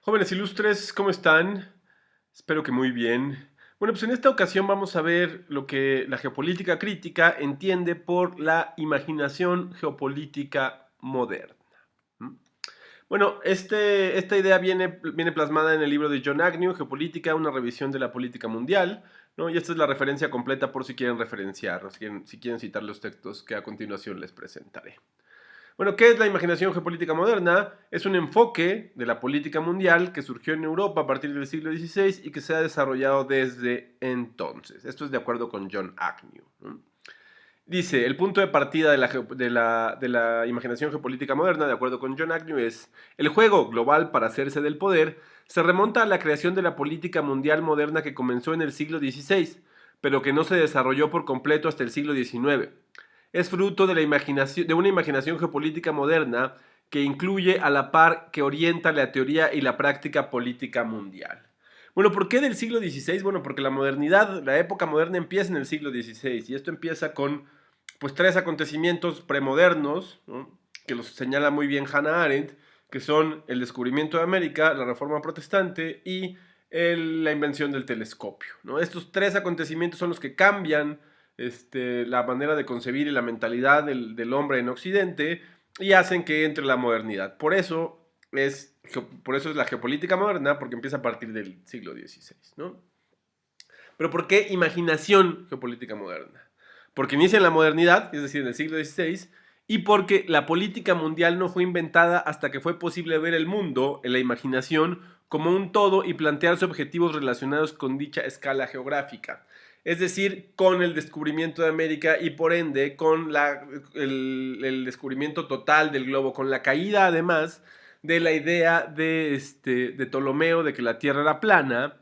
Jóvenes ilustres, ¿cómo están? Espero que muy bien. Bueno, pues en esta ocasión vamos a ver lo que la geopolítica crítica entiende por la imaginación geopolítica moderna. ¿Mm? Bueno, esta idea viene plasmada en el libro de John Agnew, Geopolítica, una revisión de la política mundial, ¿no? Y esta es la referencia completa por si quieren referenciar, o si quieren citar los textos que a continuación les presentaré. Bueno, ¿qué es la imaginación geopolítica moderna? Es un enfoque de la política mundial que surgió en Europa a partir del siglo XVI y que se ha desarrollado desde entonces. Esto es de acuerdo con John Agnew, ¿no? Dice, el punto de partida de la imaginación geopolítica moderna, de acuerdo con John Agnew, es el juego global para hacerse del poder se remonta a la creación de la política mundial moderna que comenzó en el siglo XVI, pero que no se desarrolló por completo hasta el siglo XIX. Es fruto de una imaginación geopolítica moderna que incluye a la par que orienta la teoría y la práctica política mundial. Bueno, ¿por qué del siglo XVI? Bueno, porque la modernidad, la época moderna empieza en el siglo XVI y esto empieza con pues tres acontecimientos premodernos, ¿no? Que los señala muy bien Hannah Arendt, que son el descubrimiento de América, la Reforma Protestante y la invención del telescopio, ¿no? Estos tres acontecimientos son los que cambian la manera de concebir y la mentalidad del hombre en Occidente y hacen que entre la modernidad. Por eso es la geopolítica moderna, porque empieza a partir del siglo XVI, ¿no? Pero ¿por qué imaginación geopolítica moderna? Porque inicia en la modernidad, es decir, en el siglo XVI, y porque la política mundial no fue inventada hasta que fue posible ver el mundo, en la imaginación, como un todo y plantearse objetivos relacionados con dicha escala geográfica. Es decir, con el descubrimiento de América y por ende con el descubrimiento total del globo, con la caída además de la idea de Ptolomeo de que la Tierra era plana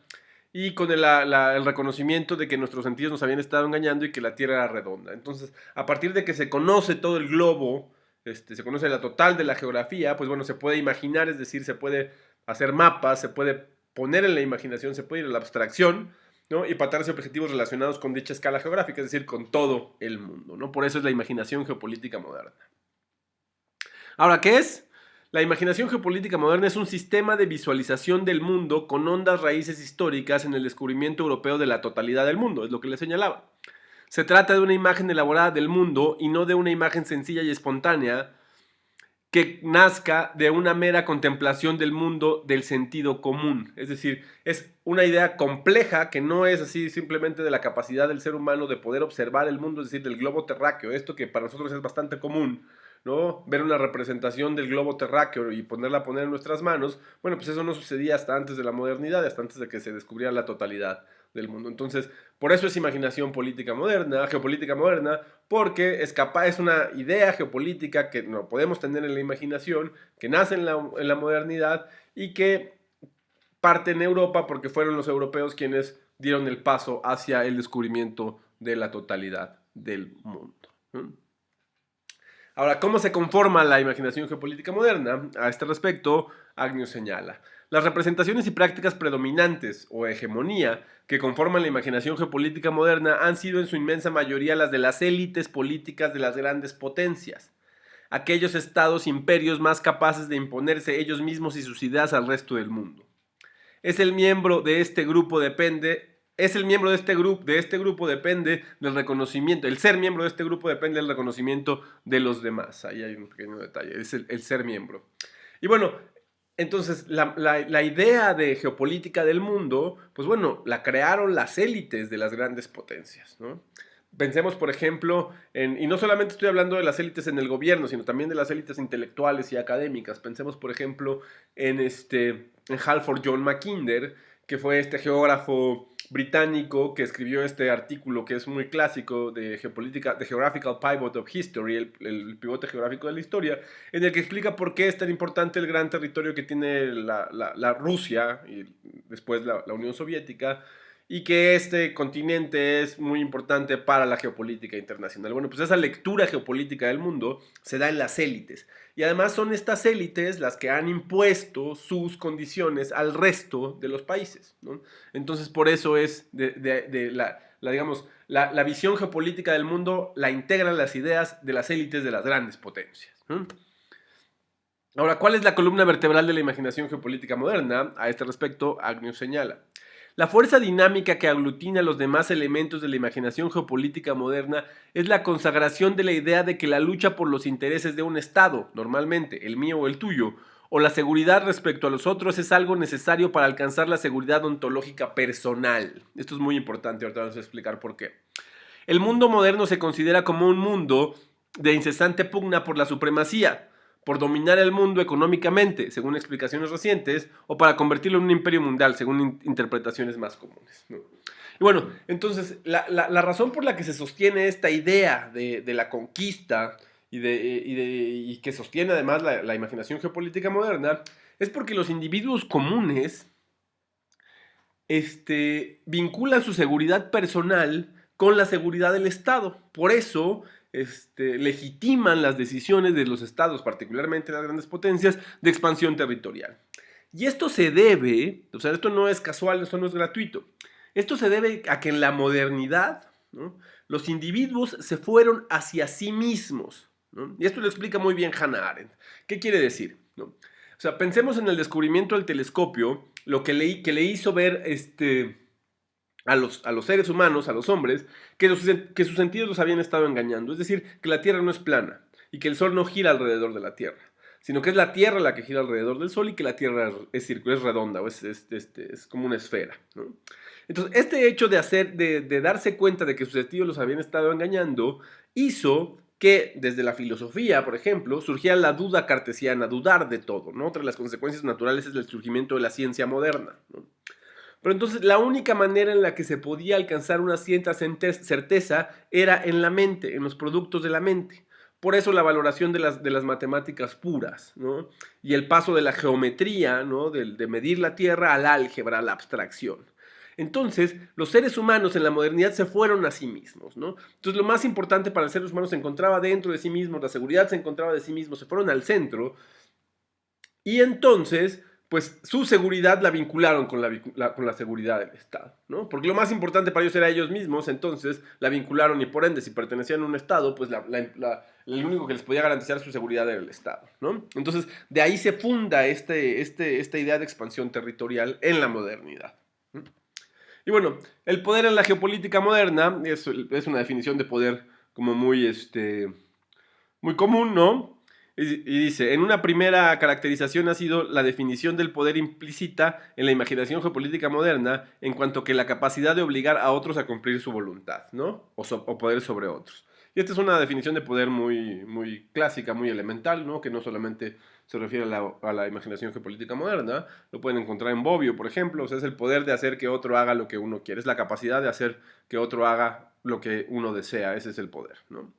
y con el reconocimiento de que nuestros sentidos nos habían estado engañando y que la Tierra era redonda. Entonces, a partir de que se conoce todo el globo, se conoce la total de la geografía, pues bueno, se puede imaginar, es decir, se puede hacer mapas, se puede poner en la imaginación, se puede ir a la abstracción, ¿no? Y patarse objetivos relacionados con dicha escala geográfica, es decir, con todo el mundo, ¿no? Por eso es la imaginación geopolítica moderna. Ahora, ¿qué es? La imaginación geopolítica moderna es un sistema de visualización del mundo con hondas raíces históricas en el descubrimiento europeo de la totalidad del mundo, es lo que les señalaba. Se trata de una imagen elaborada del mundo y no de una imagen sencilla y espontánea que nazca de una mera contemplación del mundo del sentido común. Es decir, es una idea compleja que no es así simplemente de la capacidad del ser humano de poder observar el mundo, es decir, del globo terráqueo, esto que para nosotros es bastante común, ¿no? Ver una representación del globo terráqueo y ponerla a poner en nuestras manos, bueno, pues eso no sucedía hasta antes de la modernidad, hasta antes de que se descubriera la totalidad del mundo. Entonces, por eso es imaginación política moderna, geopolítica moderna, porque es una idea geopolítica que no podemos tener en la imaginación, que nace en la modernidad y que parte en Europa porque fueron los europeos quienes dieron el paso hacia el descubrimiento de la totalidad del mundo, ¿no? Ahora, ¿cómo se conforma la imaginación geopolítica moderna? A este respecto, Agnew señala, las representaciones y prácticas predominantes o hegemonía que conforman la imaginación geopolítica moderna han sido en su inmensa mayoría las de las élites políticas de las grandes potencias, aquellos estados imperios más capaces de imponerse ellos mismos y sus ideas al resto del mundo. Es el miembro de este grupo depende es el miembro de este grupo depende del reconocimiento, el ser miembro de este grupo depende del reconocimiento de los demás. Ahí hay un pequeño detalle, es el ser miembro. Y bueno, entonces la idea de geopolítica del mundo, pues bueno, la crearon las élites de las grandes potencias, ¿no? Pensemos, por ejemplo, y no solamente estoy hablando de las élites en el gobierno, sino también de las élites intelectuales y académicas. Pensemos, por ejemplo, en Halford John Mackinder, que fue este geógrafo británico que escribió este artículo que es muy clásico de geopolítica, The Geographical Pivot of History, el pivote geográfico de la historia, en el que explica por qué es tan importante el gran territorio que tiene la Rusia y después la Unión Soviética, y que este continente es muy importante para la geopolítica internacional. Bueno, pues esa lectura geopolítica del mundo se da en las élites. Y además son estas élites las que han impuesto sus condiciones al resto de los países, ¿no? Entonces, por eso es digamos, la visión geopolítica del mundo la integran las ideas de las élites de las grandes potencias, ¿no? Ahora, ¿cuál es la columna vertebral de la imaginación geopolítica moderna? A este respecto, Agnew señala: la fuerza dinámica que aglutina los demás elementos de la imaginación geopolítica moderna es la consagración de la idea de que la lucha por los intereses de un Estado, normalmente el mío o el tuyo, o la seguridad respecto a los otros es algo necesario para alcanzar la seguridad ontológica personal. Esto es muy importante, ahorita vamos a explicar por qué. El mundo moderno se considera como un mundo de incesante pugna por la supremacía, por dominar el mundo económicamente, según explicaciones recientes, o para convertirlo en un imperio mundial, según interpretaciones más comunes, ¿no? Y bueno, entonces, la razón por la que se sostiene esta idea de la conquista y que sostiene además la imaginación geopolítica moderna es porque los individuos comunes vinculan su seguridad personal con la seguridad del Estado. Por eso legitiman las decisiones de los estados, particularmente las grandes potencias, de expansión territorial. Y esto se debe, o sea, esto no es casual, esto no es gratuito. Esto se debe a que en la modernidad, ¿no?, los individuos se fueron hacia sí mismos, ¿no? Y esto lo explica muy bien Hannah Arendt. ¿Qué quiere decir? ¿No? O sea, pensemos en el descubrimiento del telescopio, lo que le hizo ver a los seres humanos, a los hombres, que sus sentidos los habían estado engañando. Es decir, que la Tierra no es plana y que el Sol no gira alrededor de la Tierra, sino que es la Tierra la que gira alrededor del Sol y que la Tierra es redonda o es como una esfera, ¿no? Entonces, este hecho de darse cuenta de que sus sentidos los habían estado engañando hizo que desde la filosofía, por ejemplo, surgiera la duda cartesiana, dudar de todo, ¿no? Otra de las consecuencias naturales es el surgimiento de la ciencia moderna, ¿no? Pero entonces la única manera en la que se podía alcanzar una cierta certeza era en la mente, en los productos de la mente. Por eso la valoración de las matemáticas puras, ¿no? Y el paso de la geometría, ¿no?, de medir la Tierra al álgebra, a la abstracción. Entonces, los seres humanos en la modernidad se fueron a sí mismos, ¿no? Entonces, lo más importante para los seres humanos se encontraba dentro de sí mismos, la seguridad se encontraba de sí mismos, se fueron al centro, y entonces, pues su seguridad la vincularon con la seguridad del Estado, ¿no? Porque lo más importante para ellos era ellos mismos, entonces la vincularon y por ende, si pertenecían a un Estado, pues el único que les podía garantizar su seguridad era el Estado, ¿no? Entonces, de ahí se funda esta idea de expansión territorial en la modernidad, ¿no? Y bueno, el poder en la geopolítica moderna es una definición de poder como muy común, ¿no? Y dice: en una primera caracterización ha sido la definición del poder implícita en la imaginación geopolítica moderna en cuanto que la capacidad de obligar a otros a cumplir su voluntad, ¿no? O poder sobre otros. Y esta es una definición de poder muy clásica, muy elemental, ¿no? Que no solamente se refiere a la imaginación geopolítica moderna, lo pueden encontrar en Bobbio, por ejemplo. O sea, es el poder de hacer que otro haga lo que uno quiere, es la capacidad de hacer que otro haga lo que uno desea, ese es el poder, ¿no?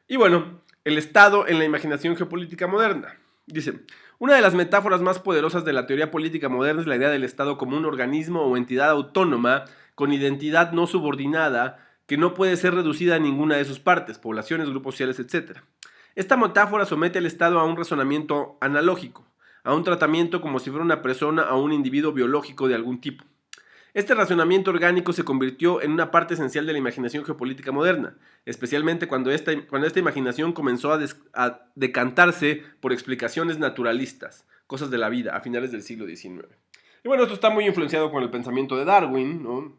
Y bueno, el Estado en la imaginación geopolítica moderna. Dice: una de las metáforas más poderosas de la teoría política moderna es la idea del Estado como un organismo o entidad autónoma con identidad no subordinada que no puede ser reducida a ninguna de sus partes, poblaciones, grupos sociales, etc. Esta metáfora somete al Estado a un razonamiento analógico, a un tratamiento como si fuera una persona o un individuo biológico de algún tipo. Este razonamiento orgánico se convirtió en una parte esencial de la imaginación geopolítica moderna, especialmente cuando esta imaginación comenzó a decantarse por explicaciones naturalistas, cosas de la vida, a finales del siglo XIX. Y bueno, esto está muy influenciado con el pensamiento de Darwin, ¿no?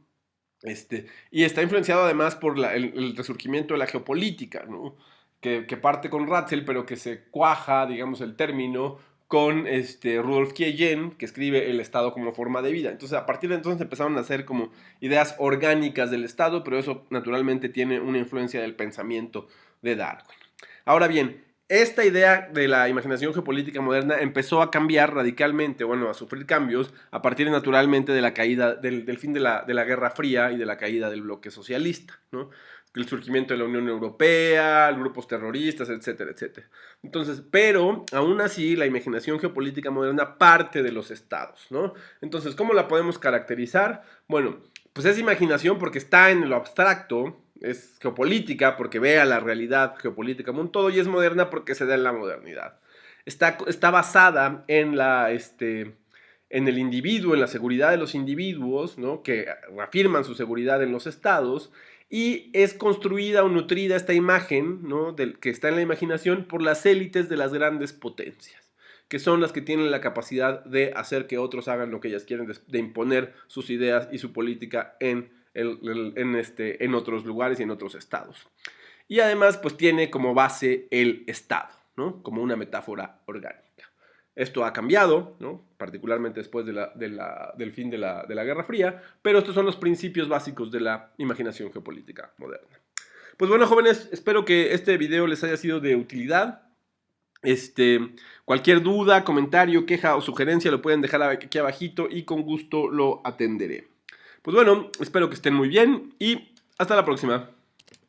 Y está influenciado además por el resurgimiento de la geopolítica, ¿no? Que parte con Ratzel, pero que se cuaja, digamos, el término con Rudolf Kiegen, que escribe El Estado como forma de vida. Entonces, a partir de entonces empezaron a hacer como ideas orgánicas del Estado, pero eso naturalmente tiene una influencia del pensamiento de Darwin. Ahora bien, esta idea de la imaginación geopolítica moderna empezó a cambiar radicalmente, bueno, a sufrir cambios a partir naturalmente de la caída, del fin de la Guerra Fría y de la caída del bloque socialista, ¿no? El surgimiento de la Unión Europea, grupos terroristas, etcétera, etcétera. Entonces, pero aún así la imaginación geopolítica moderna parte de los estados, ¿no? Entonces, ¿cómo la podemos caracterizar? Bueno, pues es imaginación porque está en lo abstracto, es geopolítica porque ve a la realidad geopolítica como un todo, y es moderna porque se da en la modernidad. Está basada en en el individuo, en la seguridad de los individuos, ¿no?, que afirman su seguridad en los estados, y es construida o nutrida esta imagen, ¿no?, que está en la imaginación por las élites de las grandes potencias. que son las que tienen la capacidad de hacer que otros hagan lo que ellas quieren, de imponer sus ideas y su política en otros lugares y en otros estados. Y además, pues tiene como base el Estado, ¿no? Como una metáfora orgánica. Esto ha cambiado, ¿no? Particularmente después del fin de la Guerra Fría, pero estos son los principios básicos de la imaginación geopolítica moderna. Pues bueno, jóvenes, espero que este video les haya sido de utilidad. Cualquier duda, comentario, queja o sugerencia lo pueden dejar aquí abajito y con gusto lo atenderé. Pues bueno, espero que estén muy bien y hasta la próxima.